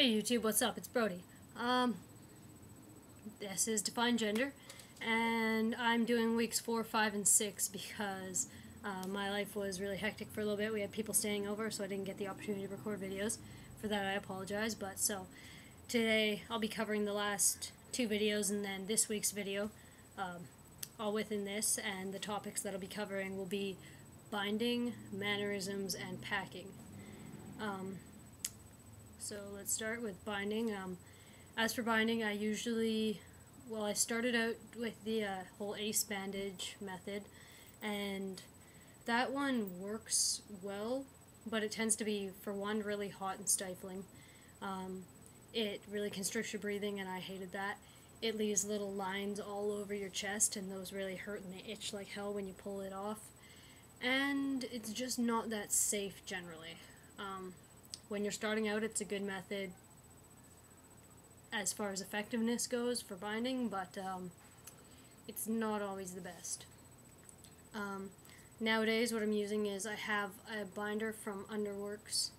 Hey YouTube, what's up? It's Brody. This is DefineGender, and I'm doing weeks 4, 5, and 6 because my life was really hectic for a little bit. We had people staying over, so I didn't get the opportunity to record videos. For that, I apologize. But so today I'll be covering the last 2 videos, and then this week's video, all within this. And the topics that I'll be covering will be binding, mannerisms, and packing. So let's start with binding. As for binding, I started out with the whole ace bandage method, and that one works well, but it tends to be, for one, really hot and stifling. It really constricts your breathing, and I hated that. It leaves little lines all over your chest, and those really hurt and they itch like hell when you pull it off. And it's just not that safe generally. When you're starting out, it's a good method as far as effectiveness goes for binding, but it's not always the best. Nowadays, what I'm using is I have a binder from Underworks.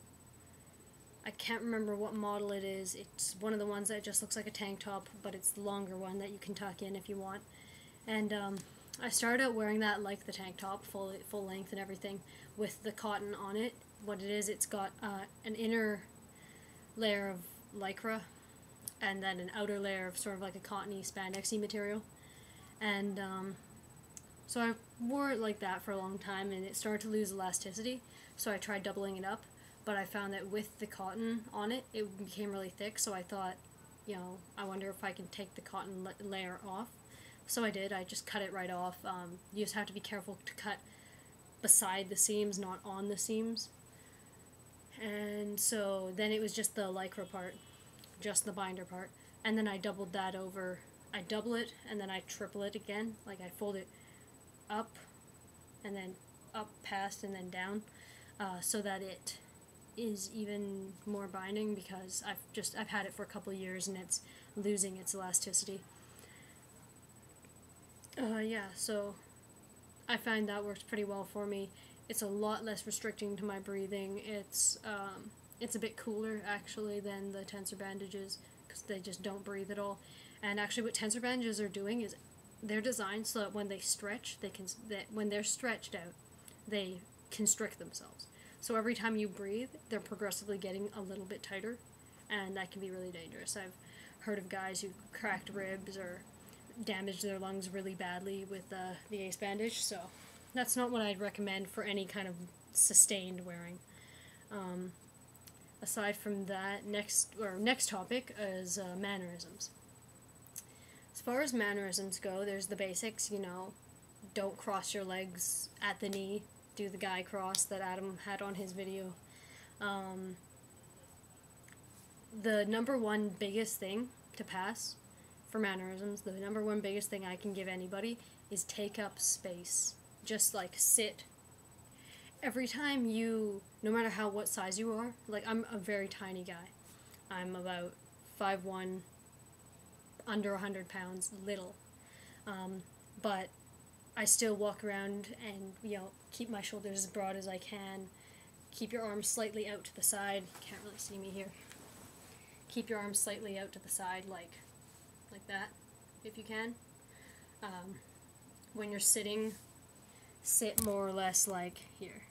I can't remember what model it is. It's one of the ones that just looks like a tank top, but it's the longer one that you can tuck in if you want. And I started out wearing that like the tank top, full length and everything, with the cotton on it. What it is, it's got an inner layer of lycra and then an outer layer of sort of like a cottony spandexy material. And so I wore it like that for a long time, and it started to lose elasticity, so I tried doubling it up, but I found that with the cotton on it, it became really thick, so I thought, I wonder if I can take the cotton layer off. So I did. I just cut it right off. You just have to be careful to cut beside the seams, not on the seams. And so then it was just the lycra part, just the binder part, and then I doubled that over. I double it and then I triple it again, like I fold it up and then up past and then down, so that it is even more binding, because I've had it for a couple of years and it's losing its elasticity. So I find that works pretty well for me. It's a lot less restricting to my breathing. It's a bit cooler, actually, than the tensor bandages, because they just don't breathe at all. And actually what tensor bandages are doing is they're designed so that when they stretch, when they're stretched out, they constrict themselves. So every time you breathe, they're progressively getting a little bit tighter, and that can be really dangerous. I've heard of guys who cracked ribs or damaged their lungs really badly with the ace bandage, so that's not what I'd recommend for any kind of sustained wearing. Aside from that, next topic is mannerisms. As far as mannerisms go, there's the basics, don't cross your legs at the knee, do the guy cross that Adam had on his video. The number one biggest thing to pass for mannerisms, the number one biggest thing I can give anybody is take up space. Just like sit. Every time no matter what size you are, like I'm a very tiny guy. I'm about 5'1", under 100 pounds, little. But I still walk around and, keep my shoulders as broad as I can. Keep your arms slightly out to the side. You can't really see me here. Keep your arms slightly out to the side, like that, if you can. When you're sitting, sit more or less like here.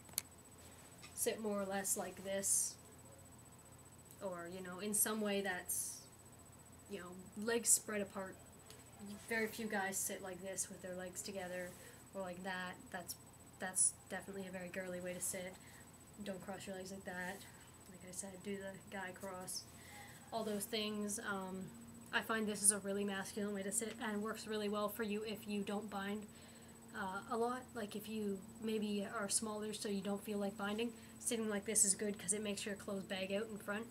Sit more or less like this. Or, in some way that's, legs spread apart. Very few guys sit like this with their legs together, or like that. That's definitely a very girly way to sit. Don't cross your legs like that. Like I said, do the guy cross. All those things. I find this is a really masculine way to sit, and works really well for you if you don't bind a lot. Like if you maybe are smaller so you don't feel like binding, sitting like this is good because it makes your clothes bag out in front,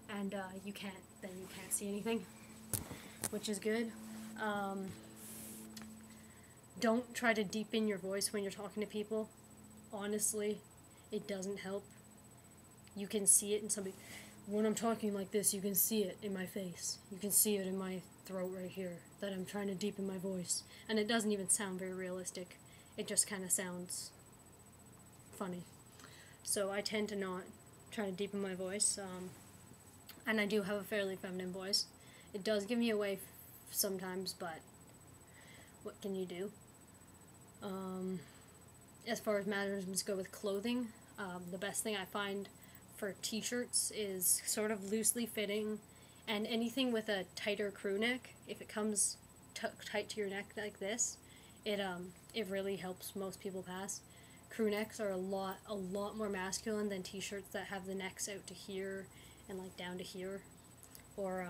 and you can't see anything, which is good. Don't try to deepen your voice when you're talking to people. Honestly, it doesn't help. You can see it in somebody. When I'm talking like this, you can see it in my face. You can see it in my throat right here, that I'm trying to deepen my voice. And it doesn't even sound very realistic. It just kind of sounds funny. So I tend to not try to deepen my voice. And I do have a fairly feminine voice. It does give me away sometimes, but what can you do? As far as mannerisms go with clothing, the best thing I find for t-shirts is sort of loosely fitting, and anything with a tighter crew neck, if it comes tight to your neck like this, it really helps most people pass. Crew necks are a lot more masculine than t-shirts that have the necks out to here and like down to here, or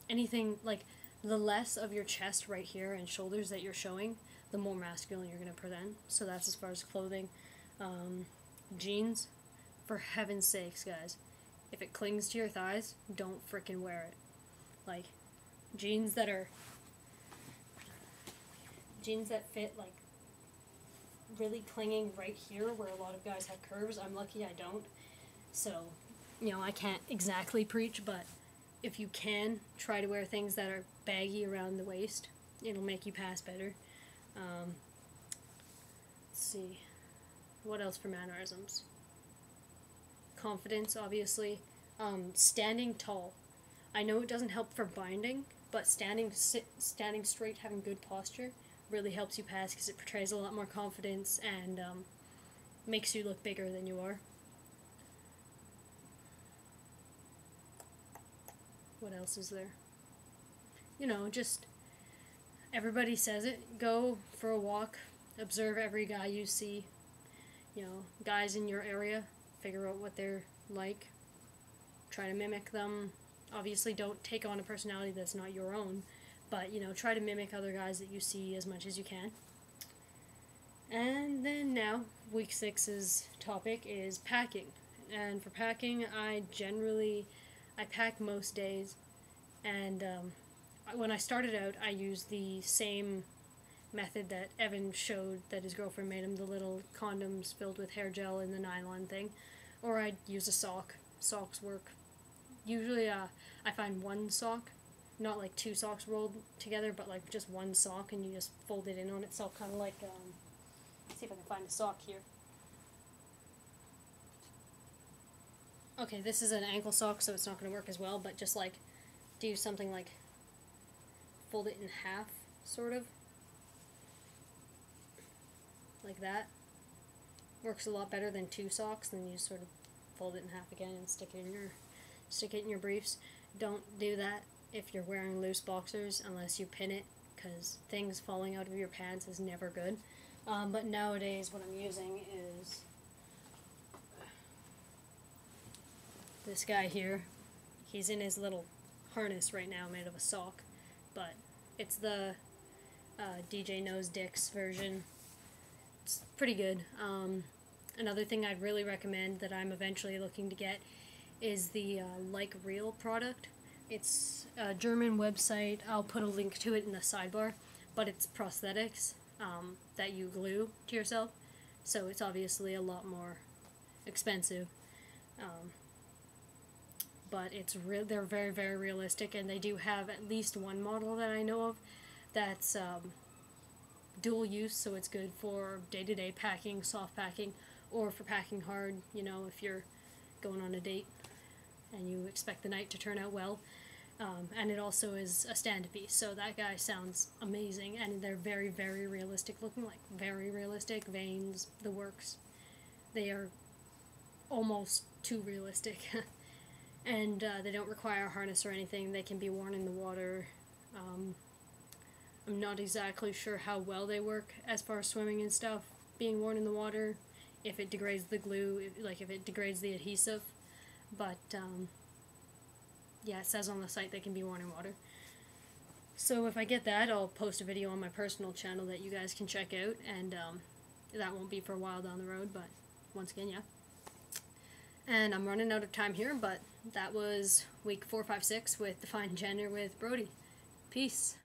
anything like the less of your chest right here and shoulders that you're showing, the more masculine you're going to present. So that's as far as clothing. Jeans, for heaven's sakes, guys, if it clings to your thighs, don't frickin' wear it. Like, jeans that fit like really clinging right here where a lot of guys have curves. I'm lucky I don't. So, you know, I can't exactly preach, but if you can, try to wear things that are baggy around the waist. It'll make you pass better. Let's see. What else for mannerisms? Confidence, obviously. Standing tall. I know it doesn't help for binding, but standing straight, having good posture, really helps you pass because it portrays a lot more confidence and makes you look bigger than you are. What else is there? You know, just everybody says it. Go for a walk. Observe every guy you see. You know, guys in your area. Figure out what they're like. Try to mimic them. Obviously, don't take on a personality that's not your own. But, you know, try to mimic other guys that you see as much as you can. And then now, week 6's topic is packing. And for packing, I pack most days. And when I started out, I used the same method that Evan showed, that his girlfriend made him, the little condoms filled with hair gel in the nylon thing. Or I'd use a sock. Socks work. Usually I find one sock, not like two socks rolled together, but like just one sock, and you just fold it in on itself, kind of like, let's see if I can find a sock here. Okay, this is an ankle sock, so it's not going to work as well, but just like do something like fold it in half, sort of. Like that. Works a lot better than two socks, then you sort of fold it in half again and stick it in your briefs. Don't do that if you're wearing loose boxers unless you pin it, because things falling out of your pants is never good. But nowadays what I'm using is this guy here. He's in his little harness right now made of a sock, but it's the DJ Knows Dicks version. It's pretty good. Another thing I'd really recommend that I'm eventually looking to get is the Like Real product. It's a German website. I'll put a link to it in the sidebar, but it's prosthetics that you glue to yourself, so it's obviously a lot more expensive. But they're very, very realistic, and they do have at least one model that I know of that's dual use, so it's good for day-to-day packing, soft packing, or for packing hard, you know, if you're going on a date and you expect the night to turn out well. And it also is a stand piece, so that guy sounds amazing, and they're very, very realistic looking, like very realistic, veins, the works. They are almost too realistic. And they don't require a harness or anything. They can be worn in the water. I'm not exactly sure how well they work as far as swimming and stuff, being worn in the water, if it degrades the glue, if it degrades the adhesive. But, yeah, it says on the site they can be worn in water. So if I get that, I'll post a video on my personal channel that you guys can check out, and that won't be for a while down the road, but once again, yeah. And I'm running out of time here, but that was week 4, 5, 6 with DefineGender with Brody. Peace.